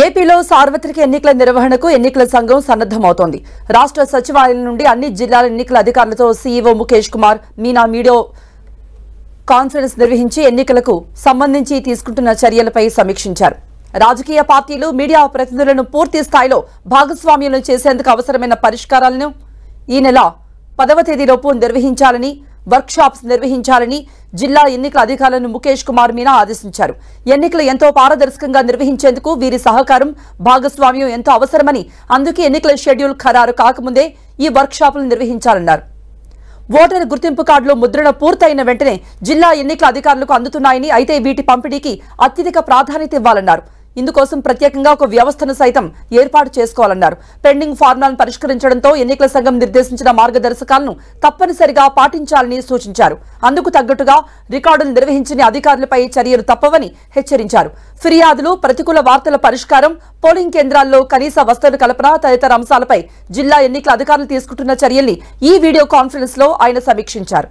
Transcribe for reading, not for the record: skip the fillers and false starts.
ఏపీలో సార్వత్రిక ఎన్నికల నిర్వహణకు ఎన్నికల సంఘం సన్నద్దమవుతోంది. రాష్ట్ర సచివాలయం నుండి అన్ని జిల్లాల ఎన్నికల అధికారులతో CEO Mukesh Kumar Meena video conference నిర్వహించి ఎన్నికలకు సంబంధించి తీసుకుంటున్న చర్యలపై సమీక్షించారు. రాజకీయ పార్టీలు మీడియా ప్రతినిధులను పూర్తి స్థాయిలో భాగస్వామ్యం చేసేందుకు అవసరమైన పరిష్కారాలను ఈ నెల 10వ తేదీలోపు నిర్వహించాలని, వర్క్షాప్స్ నిర్వహించాలని జిల్లా ఎన్నికల అధికారులను ముఖేష్ కుమార్ మీనా ఆదేశించారు. ఎన్నికలు ఎంతో పారదర్శకంగా నిర్వహించేందుకు వీరి సహకారం, భాగస్వామ్యం ఎంతో అవసరమని, అందుకే ఎన్నికల షెడ్యూల్ ఖరారు కాకముందే ఈ వర్క్షాపులను నిర్వహించాలన్నారు. ఓటరు గుర్తింపు కార్డులో ముద్రణ పూర్తయిన వెంటనే జిల్లా ఎన్నికల అధికారులకు అందుతున్నాయని, అయితే వీటి పంపిణీకి అత్యధిక ప్రాధాన్యత ఇవ్వాలన్నారు. ఇందుకోసం ప్రత్యేకంగా ఒక వ్యవస్థను సైతం ఏర్పాటు చేసుకోవాలన్నారు. పెండింగ్ ఫార్ములాలను పరిష్కరించడంతో ఎన్నికల సంఘం నిర్దేశించిన మార్గదర్శకాలను తప్పనిసరిగా పాటించాలని సూచించారు. అందుకు తగ్గట్టుగా రికార్డులు నిర్వహించని అధికారులపై చర్యలు తప్పవని హెచ్చరించారు. ఫిర్యాదులు, ప్రతికూల వార్తల పరిష్కారం, పోలింగ్ కేంద్రాల్లో కనీస వసతుల కల్పన తదితర అంశాలపై జిల్లా ఎన్నికల అధికారులు తీసుకుంటున్న చర్యల్ని ఈ వీడియో కాన్ఫరెన్స్ లో ఆయన సమీక్షించారు.